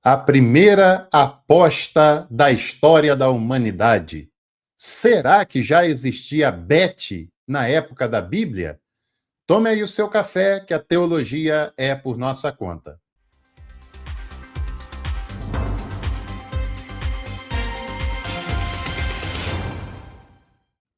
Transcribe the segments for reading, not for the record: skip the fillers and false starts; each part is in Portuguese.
A primeira aposta da história da humanidade. Será que já existia Beth na época da Bíblia? Tome aí o seu café, que a teologia é por nossa conta.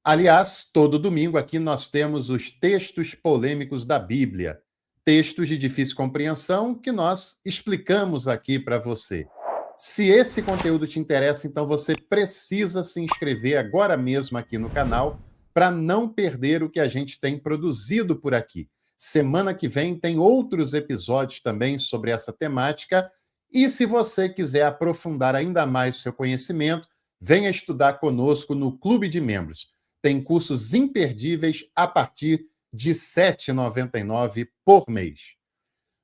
Aliás, todo domingo aqui nós temos os textos polêmicos da Bíblia, textos de difícil compreensão que nós explicamos aqui para você. Se esse conteúdo te interessa, então você precisa se inscrever agora mesmo aqui no canal para não perder o que a gente tem produzido por aqui. Semana que vem tem outros episódios também sobre essa temática. E se você quiser aprofundar ainda mais seu conhecimento, venha estudar conosco no Clube de Membros. Tem cursos imperdíveis a partir de R$ 7,99 por mês.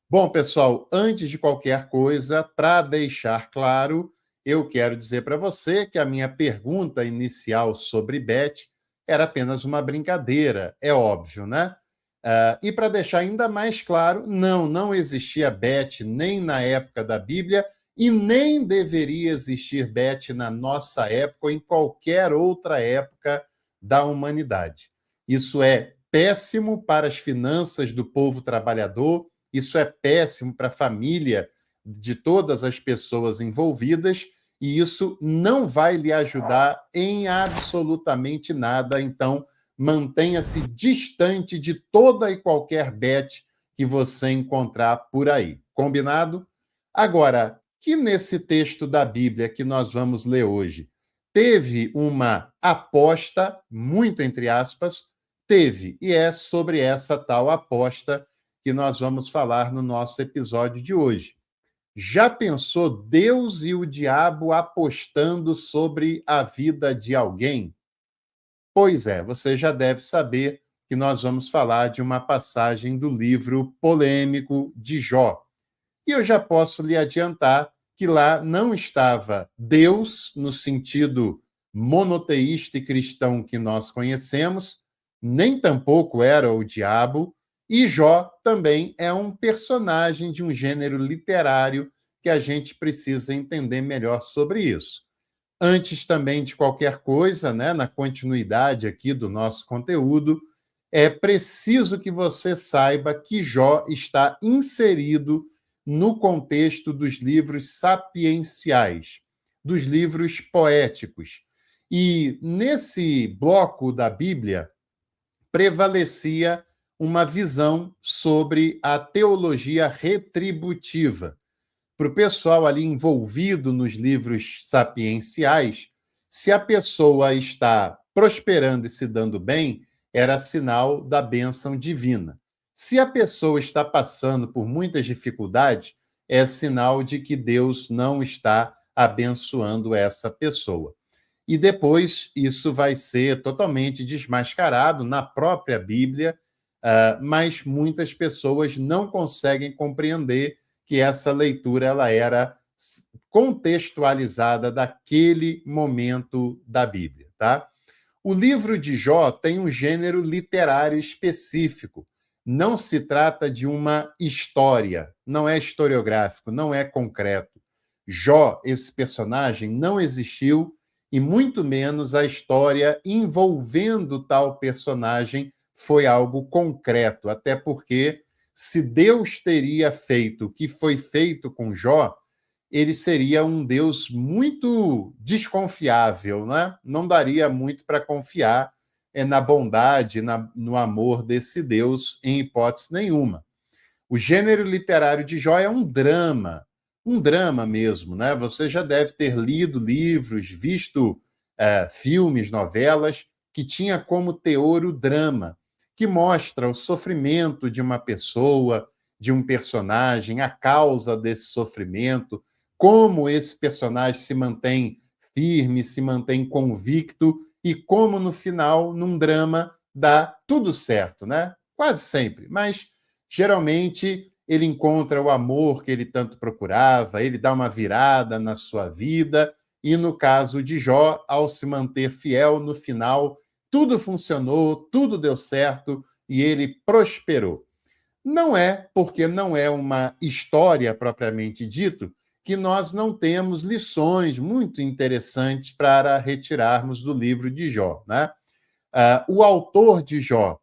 Bom, pessoal, antes de qualquer coisa, para deixar claro, eu quero dizer para você que a minha pergunta inicial sobre Beth era apenas uma brincadeira, é óbvio, né? E para deixar ainda mais claro, não existia Beth nem na época da Bíblia e nem deveria existir Beth na nossa época ou em qualquer outra época da humanidade. Isso é péssimo para as finanças do povo trabalhador, isso é péssimo para a família de todas as pessoas envolvidas e isso não vai lhe ajudar em absolutamente nada. Então, mantenha-se distante de toda e qualquer Beth que você encontrar por aí. Combinado? Agora, que nesse texto da Bíblia que nós vamos ler hoje, teve uma aposta, muito entre aspas, teve, e é sobre essa tal aposta que nós vamos falar no nosso episódio de hoje. Já pensou Deus e o diabo apostando sobre a vida de alguém? Pois é, você já deve saber que nós vamos falar de uma passagem do livro polêmico de Jó. E eu já posso lhe adiantar que lá não estava Deus, no sentido monoteísta e cristão que nós conhecemos, nem tampouco era o diabo, e Jó também é um personagem de um gênero literário que a gente precisa entender melhor sobre isso. Antes também de qualquer coisa, né, na continuidade aqui do nosso conteúdo, é preciso que você saiba que Jó está inserido no contexto dos livros sapienciais, dos livros poéticos. E nesse bloco da Bíblia prevalecia uma visão sobre a teologia retributiva. Para o pessoal ali envolvido nos livros sapienciais, se a pessoa está prosperando e se dando bem, era sinal da bênção divina. Se a pessoa está passando por muitas dificuldades, é sinal de que Deus não está abençoando essa pessoa. E depois isso vai ser totalmente desmascarado na própria Bíblia, mas muitas pessoas não conseguem compreender que essa leitura ela era contextualizada daquele momento da Bíblia, tá? O livro de Jó tem um gênero literário específico. Não se trata de uma história, não é historiográfico, não é concreto. Jó, esse personagem, não existiu e muito menos a história envolvendo tal personagem foi algo concreto, até porque se Deus teria feito o que foi feito com Jó, ele seria um Deus muito desconfiável, né? Não daria muito para confiar na bondade, no amor desse Deus, em hipótese nenhuma. O gênero literário de Jó é um drama mesmo, né? Você já deve ter lido livros, visto filmes, novelas, que tinha como teor o drama, que mostra o sofrimento de uma pessoa, de um personagem, a causa desse sofrimento, como esse personagem se mantém firme, se mantém convicto e como no final, num drama, dá tudo certo, né? Quase sempre, mas geralmente ele encontra o amor que ele tanto procurava, ele dá uma virada na sua vida e no caso de Jó, ao se manter fiel no final, tudo funcionou, tudo deu certo e ele prosperou. Não é porque não é uma história propriamente dito que nós não temos lições muito interessantes para retirarmos do livro de Jó, né? O autor de Jó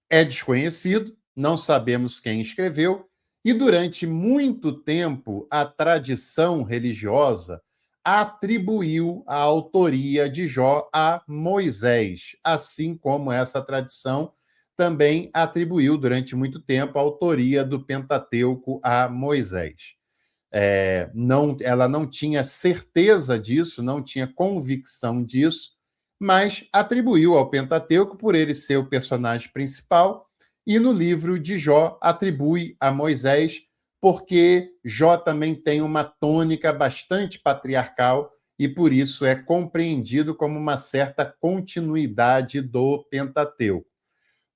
é desconhecido, não sabemos quem escreveu, e durante muito tempo a tradição religiosa atribuiu a autoria de Jó a Moisés, assim como essa tradição também atribuiu durante muito tempo a autoria do Pentateuco a Moisés. Ela não tinha certeza disso, não tinha convicção disso, mas atribuiu ao Pentateuco por ele ser o personagem principal, e no livro de Jó atribui a Moisés, porque Jó também tem uma tônica bastante patriarcal e por isso é compreendido como uma certa continuidade do Pentateuco.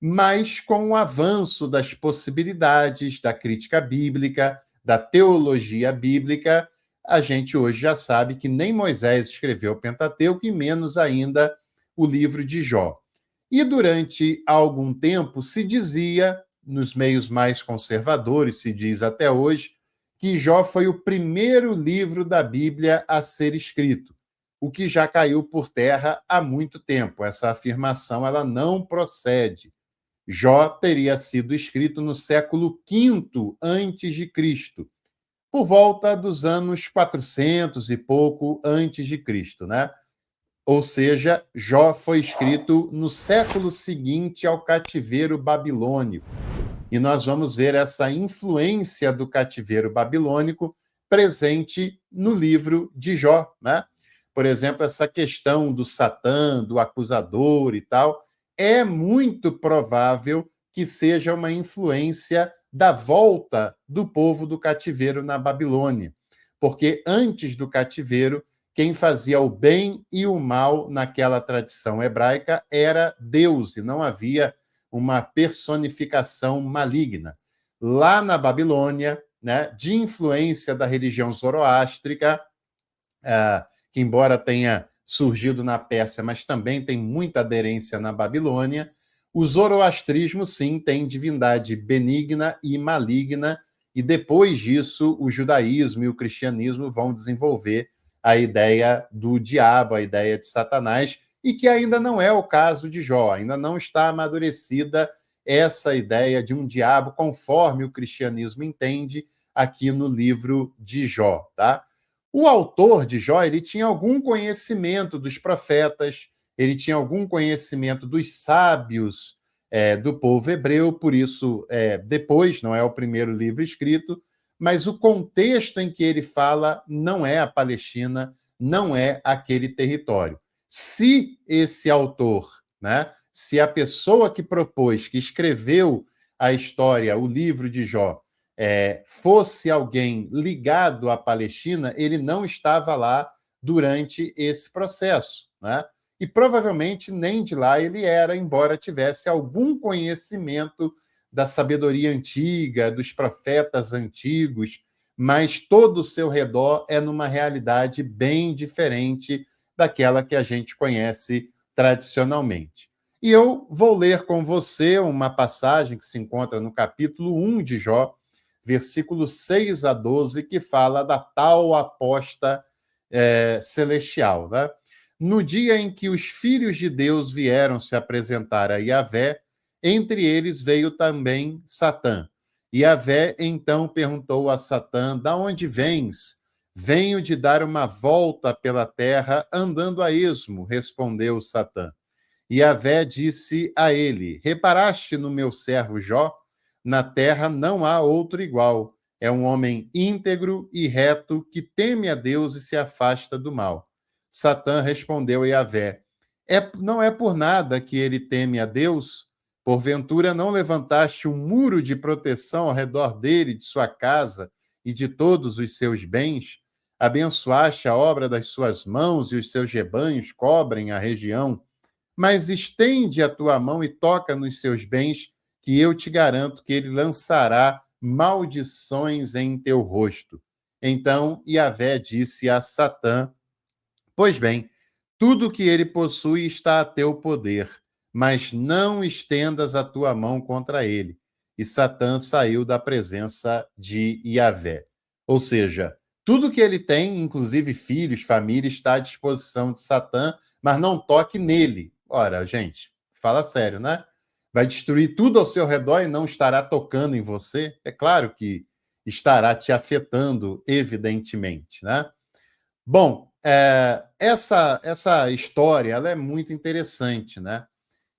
Mas com o avanço das possibilidades da crítica bíblica, da teologia bíblica, a gente hoje já sabe que nem Moisés escreveu o Pentateuco e menos ainda o livro de Jó. E durante algum tempo se dizia, nos meios mais conservadores, se diz até hoje, que Jó foi o primeiro livro da Bíblia a ser escrito, o que já caiu por terra há muito tempo. Essa afirmação ela não procede. Jó teria sido escrito no século V antes de Cristo, por volta dos anos 400 e pouco antes de Cristo, né? Ou seja, Jó foi escrito no século seguinte ao cativeiro babilônico. E nós vamos ver essa influência do cativeiro babilônico presente no livro de Jó, né? Por exemplo, essa questão do Satã, do acusador e tal, é muito provável que seja uma influência da volta do povo do cativeiro na Babilônia. Porque antes do cativeiro, quem fazia o bem e o mal naquela tradição hebraica era Deus, e não havia uma personificação maligna. Lá na Babilônia, né, de influência da religião zoroástrica, que embora tenha surgido na Pérsia, mas também tem muita aderência na Babilônia, o zoroastrismo, sim, tem divindade benigna e maligna, e depois disso o judaísmo e o cristianismo vão desenvolver a ideia do diabo, a ideia de Satanás, e que ainda não é o caso de Jó, ainda não está amadurecida essa ideia de um diabo conforme o cristianismo entende aqui no livro de Jó, tá? O autor de Jó, ele tinha algum conhecimento dos profetas, ele tinha algum conhecimento dos sábios do povo hebreu, por isso, depois, não é o primeiro livro escrito, mas o contexto em que ele fala não é a Palestina, não é aquele território. Se esse autor, né, se a pessoa que propôs, que escreveu a história, o livro de Jó, fosse alguém ligado à Palestina, ele não estava lá durante esse processo, né? E provavelmente nem de lá ele era, embora tivesse algum conhecimento da sabedoria antiga, dos profetas antigos, mas todo o seu redor é numa realidade bem diferente daquela que a gente conhece tradicionalmente. E eu vou ler com você uma passagem que se encontra no capítulo 1 de Jó, versículos 6 a 12, que fala da tal aposta celestial, né? No dia em que os filhos de Deus vieram se apresentar a Yahvé, entre eles veio também Satã. Yahvé então perguntou a Satã: "Da onde vens?" "Venho de dar uma volta pela terra, andando a esmo", respondeu Satã. Yahvé disse a ele: "Reparaste no meu servo Jó? Na terra não há outro igual. É um homem íntegro e reto que teme a Deus e se afasta do mal." Satã respondeu a Yahvé: Não é por nada que ele teme a Deus? Porventura não levantaste um muro de proteção ao redor dele, de sua casa e de todos os seus bens? Abençoaste a obra das suas mãos e os seus rebanhos cobrem a região? Mas estende a tua mão e toca nos seus bens, que eu te garanto que ele lançará maldições em teu rosto. Então Yahvé disse a Satã: "Pois bem, tudo o que ele possui está a teu poder, mas não estendas a tua mão contra ele." E Satã saiu da presença de Yahvé. Ou seja, Tudo que ele tem, inclusive filhos, família, está à disposição de Satã, mas não toque nele. Ora, gente, fala sério, né? Vai destruir tudo ao seu redor e não estará tocando em você? É claro que estará te afetando, evidentemente, né? Bom, essa história ela é muito interessante, né?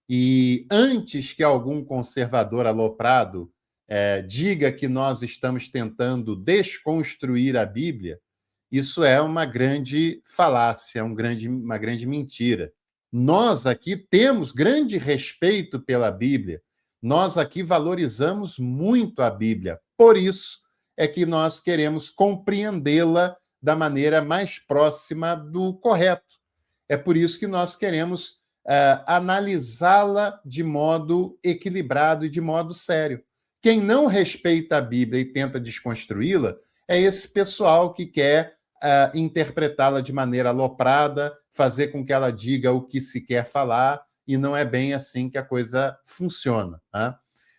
E antes que algum conservador aloprado diga que nós estamos tentando desconstruir a Bíblia, isso é uma grande falácia, uma grande mentira. Nós aqui temos grande respeito pela Bíblia, nós aqui valorizamos muito a Bíblia, por isso é que nós queremos compreendê-la da maneira mais próxima do correto. É por isso que nós queremos analisá-la de modo equilibrado e de modo sério. Quem não respeita a Bíblia e tenta desconstruí-la é esse pessoal que quer interpretá-la de maneira aloprada, fazer com que ela diga o que se quer falar, e não é bem assim que a coisa funciona. Né?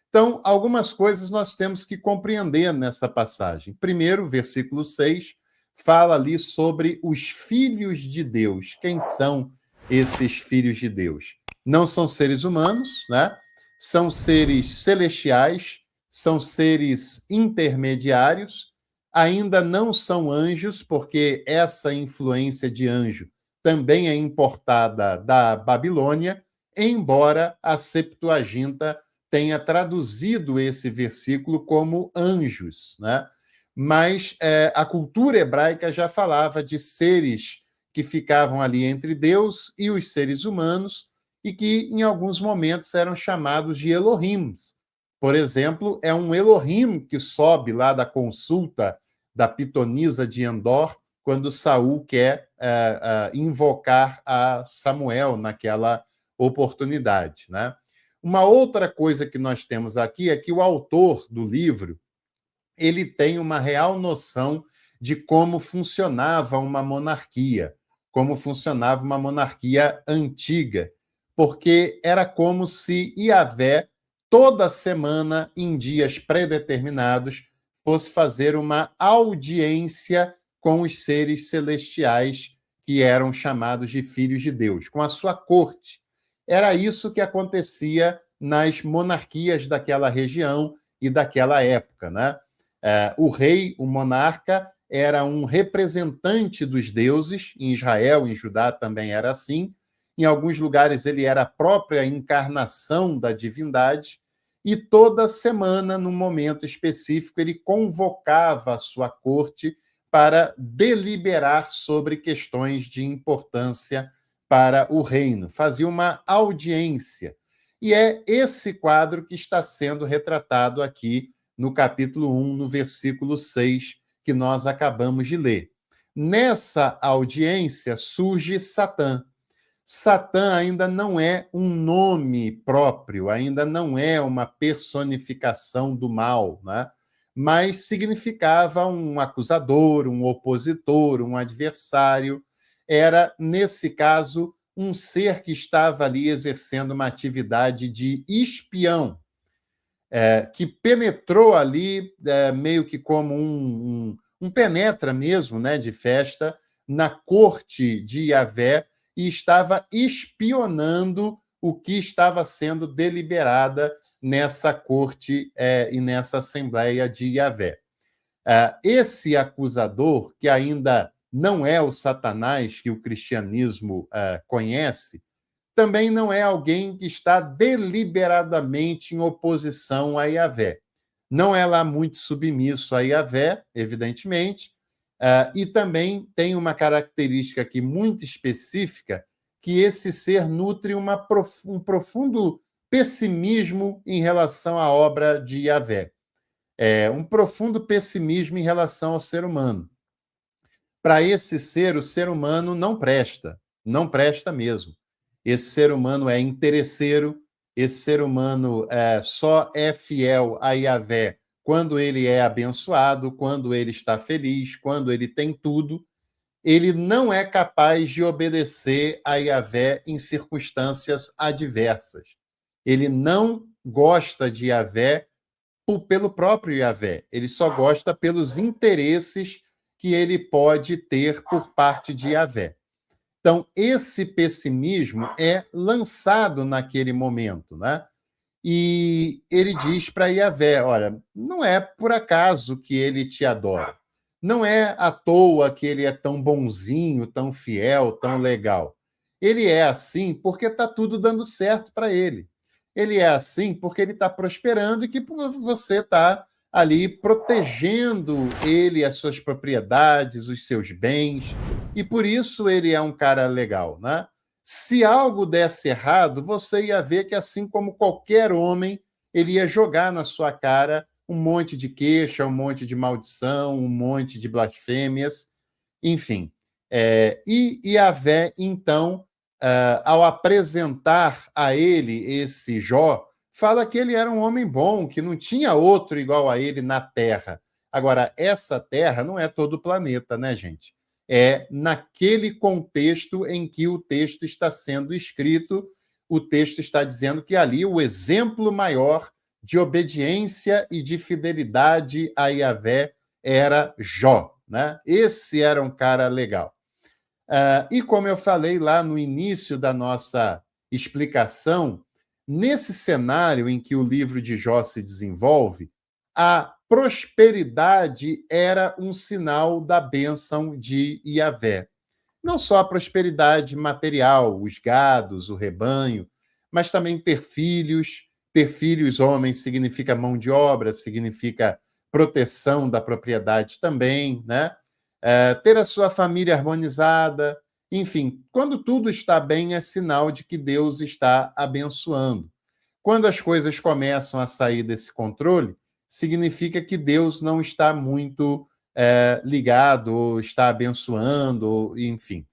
Então, algumas coisas nós temos que compreender nessa passagem. Primeiro, versículo 6, fala ali sobre os filhos de Deus. Quem são esses filhos de Deus? Não são seres humanos, né? São seres celestiais, são seres intermediários, ainda não são anjos, porque essa influência de anjo também é importada da Babilônia, embora a Septuaginta tenha traduzido esse versículo como anjos, né? Mas a cultura hebraica já falava de seres que ficavam ali entre Deus e os seres humanos e que, em alguns momentos, eram chamados de Elohims. Por exemplo, é um Elohim que sobe lá da consulta da pitonisa de Endor, quando Saul quer invocar a Samuel naquela oportunidade. Né? Uma outra coisa que nós temos aqui é que o autor do livro ele tem uma real noção de como funcionava uma monarquia, como funcionava uma monarquia antiga, porque era como se Yahvé, toda semana, em dias predeterminados, fosse fazer uma audiência com os seres celestiais que eram chamados de filhos de Deus, com a sua corte. Era isso que acontecia nas monarquias daquela região e daquela época, né? O rei, o monarca, era um representante dos deuses. Em Israel, em Judá também era assim. Em alguns lugares ele era a própria encarnação da divindade. E toda semana, num momento específico, ele convocava a sua corte para deliberar sobre questões de importância para o reino. Fazia uma audiência. E é esse quadro que está sendo retratado aqui no capítulo 1, no versículo 6, que nós acabamos de ler. Nessa audiência surge Satã. Satã ainda não é um nome próprio, ainda não é uma personificação do mal, né? Mas significava um acusador, um opositor, um adversário. Era, nesse caso, um ser que estava ali exercendo uma atividade de espião, que penetrou ali meio que como um penetra mesmo, né, de festa, na corte de Yahvé e estava espionando o que estava sendo deliberada nessa corte e nessa assembleia de Yahvé. Esse acusador, que ainda não é o Satanás que o cristianismo conhece, também não é alguém que está deliberadamente em oposição a Yahvé. Não é lá muito submisso a Yahvé, evidentemente, e também tem uma característica aqui muito específica, que esse ser nutre um profundo pessimismo em relação à obra de Yahvé. Um profundo pessimismo em relação ao ser humano. Para esse ser, o ser humano não presta mesmo. Esse ser humano é interesseiro, esse ser humano só é fiel a Yahvé quando ele é abençoado, quando ele está feliz, quando ele tem tudo. Ele não é capaz de obedecer a Yahvé em circunstâncias adversas. Ele não gosta de Yahvé pelo próprio Yahvé, ele só gosta pelos interesses que ele pode ter por parte de Yahvé. Então, esse pessimismo é lançado naquele momento, né? E ele diz para Yahvé: olha, não é por acaso que ele te adora. Não é à toa que ele é tão bonzinho, tão fiel, tão legal. Ele é assim porque está tudo dando certo para ele. Ele é assim porque ele está prosperando e que você está ali protegendo ele, as suas propriedades, os seus bens. E por isso ele é um cara legal, né? Se algo desse errado, você ia ver que, assim como qualquer homem, ele ia jogar na sua cara um monte de queixa, um monte de maldição, um monte de blasfêmias, enfim. E Yahvé, então, ao apresentar a ele esse Jó, fala que ele era um homem bom, que não tinha outro igual a ele na Terra. Agora, essa Terra não é todo o planeta, né, gente? É naquele contexto em que o texto está sendo escrito, o texto está dizendo que ali o exemplo maior de obediência e de fidelidade a Yahvé era Jó, né? Esse era um cara legal. E como eu falei lá no início da nossa explicação, nesse cenário em que o livro de Jó se desenvolve, a prosperidade era um sinal da bênção de Yahvé. Não só a prosperidade material, os gados, o rebanho, mas também ter filhos. Ter filhos homens significa mão de obra, significa proteção da propriedade também, né? Ter a sua família harmonizada, enfim, quando tudo está bem, é sinal de que Deus está abençoando. Quando as coisas começam a sair desse controle, significa que Deus não está muito ligado, ou está abençoando, ou, enfim.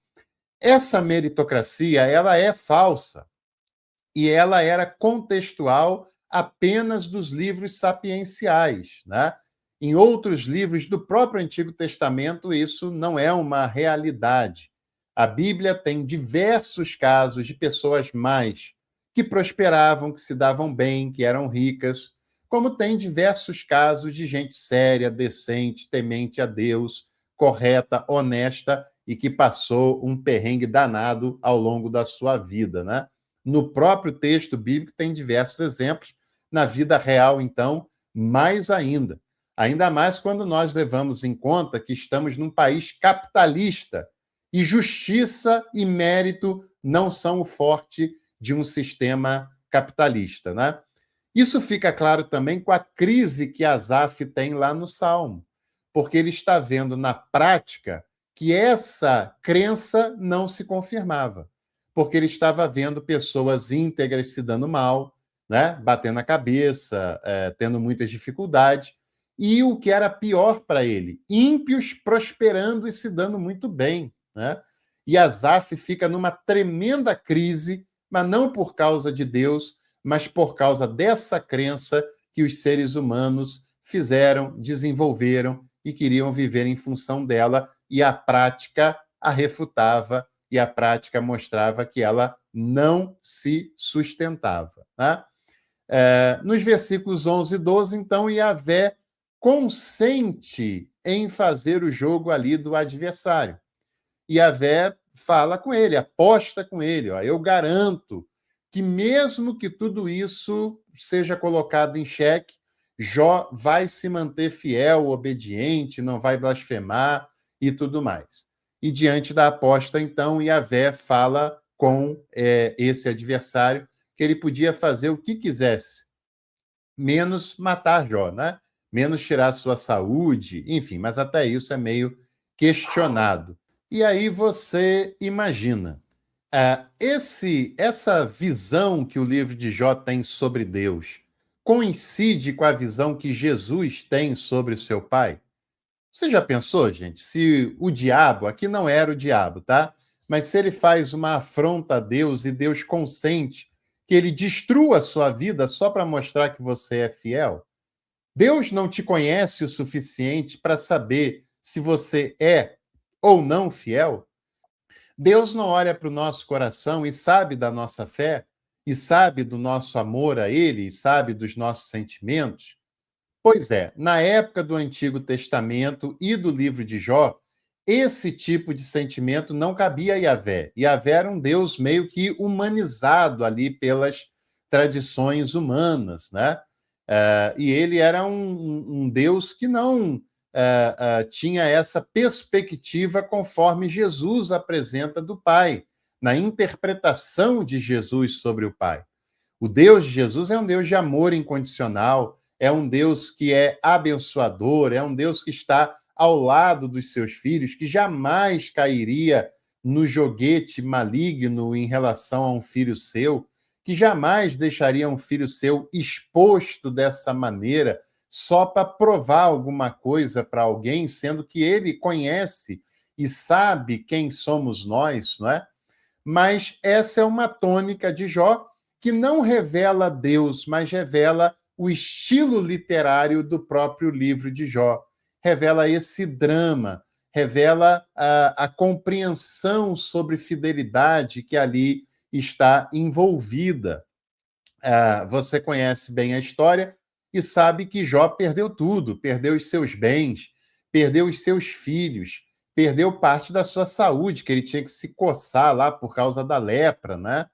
Essa meritocracia, ela é falsa e ela era contextual apenas dos livros sapienciais, né? Em outros livros do próprio Antigo Testamento, isso não é uma realidade. A Bíblia tem diversos casos de pessoas mais que prosperavam, que se davam bem, que eram ricas, como tem diversos casos de gente séria, decente, temente a Deus, correta, honesta e que passou um perrengue danado ao longo da sua vida, né? No próprio texto bíblico tem diversos exemplos, na vida real, então, mais ainda. Ainda mais quando nós levamos em conta que estamos num país capitalista e justiça e mérito não são o forte de um sistema capitalista, né? Isso fica claro também com a crise que Asaf tem lá no Salmo, porque ele está vendo na prática que essa crença não se confirmava, porque ele estava vendo pessoas íntegras se dando mal, né? Batendo a cabeça, tendo muitas dificuldades, e o que era pior para ele, ímpios prosperando e se dando muito bem, né? E Asaf fica numa tremenda crise, mas não por causa de Deus, mas por causa dessa crença que os seres humanos fizeram, desenvolveram e queriam viver em função dela, e a prática a refutava, e a prática mostrava que ela não se sustentava, né? Nos versículos 11 e 12, então, Yahvé consente em fazer o jogo ali do adversário. Yahvé fala com ele, aposta com ele, ó, eu garanto que mesmo que tudo isso seja colocado em xeque, Jó vai se manter fiel, obediente, não vai blasfemar e tudo mais. E diante da aposta, então, Yahvé fala com esse adversário que ele podia fazer o que quisesse, menos matar Jó, né? Menos tirar sua saúde, enfim, mas até isso é meio questionado. E aí você imagina, essa visão que o livro de Jó tem sobre Deus coincide com a visão que Jesus tem sobre o seu Pai? Você já pensou, gente, se o diabo, aqui não era o diabo, tá? Mas se ele faz uma afronta a Deus e Deus consente que ele destrua a sua vida só para mostrar que você é fiel? Deus não te conhece o suficiente para saber se você é ou não fiel? Deus não olha para o nosso coração e sabe da nossa fé, e sabe do nosso amor a Ele, e sabe dos nossos sentimentos? Pois é, na época do Antigo Testamento e do livro de Jó, esse tipo de sentimento não cabia a Yahvé. Yahvé era um Deus meio que humanizado ali pelas tradições humanas, né? E ele era um Deus que não tinha essa perspectiva conforme Jesus apresenta do Pai, na interpretação de Jesus sobre o Pai. O Deus de Jesus é um Deus de amor incondicional, é um Deus que é abençoador, é um Deus que está ao lado dos seus filhos, que jamais cairia no joguete maligno em relação a um filho seu, que jamais deixaria um filho seu exposto dessa maneira só para provar alguma coisa para alguém, sendo que ele conhece e sabe quem somos nós, não é? Mas essa é uma tônica de Jó que não revela Deus, mas revela o estilo literário do próprio livro de Jó. Revela esse drama, revela a compreensão sobre fidelidade que ali está envolvida. Você conhece bem a história e sabe que Jó perdeu tudo, perdeu os seus bens, perdeu os seus filhos, perdeu parte da sua saúde, que ele tinha que se coçar lá por causa da lepra, né?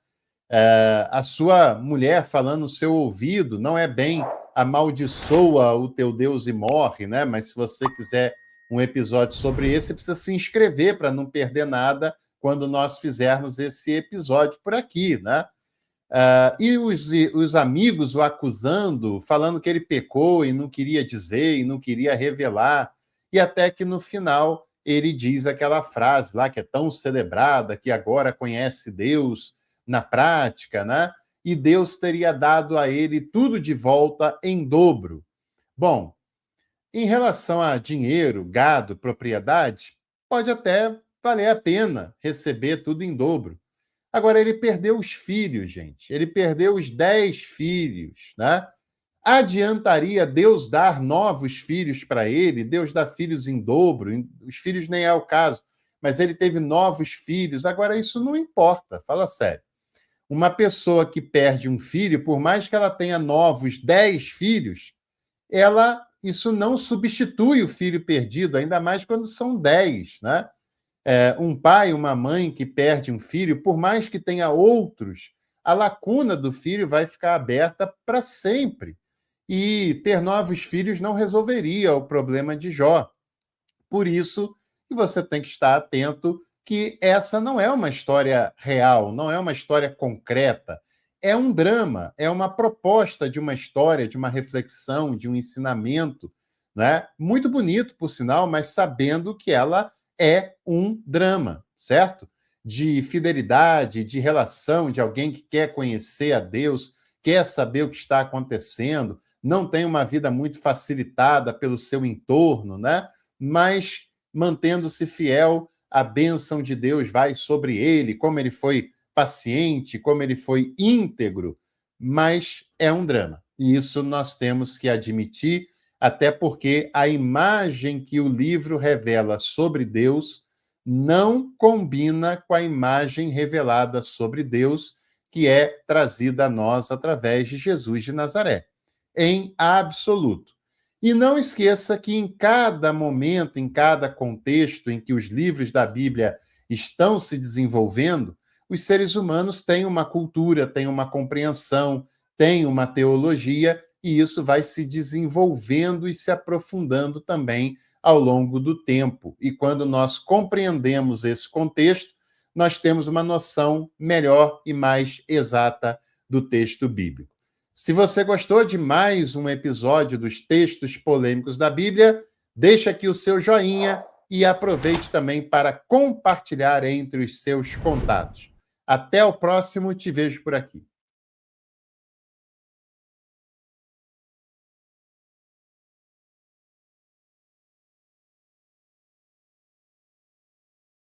A sua mulher falando no seu ouvido, não é bem amaldiçoa o teu Deus e morre, né? Mas se você quiser um episódio sobre esse, você precisa se inscrever para não perder nada quando nós fizermos esse episódio por aqui, né? E os amigos o acusando, falando que ele pecou e não queria dizer, e não queria revelar, e até que no final ele diz aquela frase lá que é tão celebrada, que agora conhece Deus na prática, né? E Deus teria dado a ele tudo de volta em dobro. Bom, em relação a dinheiro, gado, propriedade, pode até valer a pena receber tudo em dobro. Agora, ele perdeu os filhos, gente. Ele perdeu os 10 filhos, né? Adiantaria Deus dar novos filhos para ele? Deus dá filhos em dobro, os filhos nem é o caso, mas ele teve novos filhos. Agora, isso não importa, fala sério. Uma pessoa que perde um filho, por mais que ela tenha novos 10 filhos, isso não substitui o filho perdido, ainda mais quando são 10, né? Um pai, uma mãe que perde um filho, por mais que tenha outros, a lacuna do filho vai ficar aberta para sempre. E ter novos filhos não resolveria o problema de Jó. Por isso que você tem que estar atento que essa não é uma história real, não é uma história concreta. É um drama, é uma proposta de uma história, de uma reflexão, de um ensinamento, né? Muito bonito, por sinal, mas sabendo que ela é um drama, certo? De fidelidade, de relação, de alguém que quer conhecer a Deus, quer saber o que está acontecendo, não tem uma vida muito facilitada pelo seu entorno, né? Mas mantendo-se fiel, a bênção de Deus vai sobre ele, como ele foi paciente, como ele foi íntegro, mas é um drama. E isso nós temos que admitir, até porque a imagem que o livro revela sobre Deus não combina com a imagem revelada sobre Deus que é trazida a nós através de Jesus de Nazaré, em absoluto. E não esqueça que em cada momento, em cada contexto em que os livros da Bíblia estão se desenvolvendo, os seres humanos têm uma cultura, têm uma compreensão, têm uma teologia, e isso vai se desenvolvendo e se aprofundando também ao longo do tempo. E quando nós compreendemos esse contexto, nós temos uma noção melhor e mais exata do texto bíblico. Se você gostou de mais um episódio dos textos polêmicos da Bíblia, deixa aqui o seu joinha e aproveite também para compartilhar entre os seus contatos. Até o próximo, te vejo por aqui.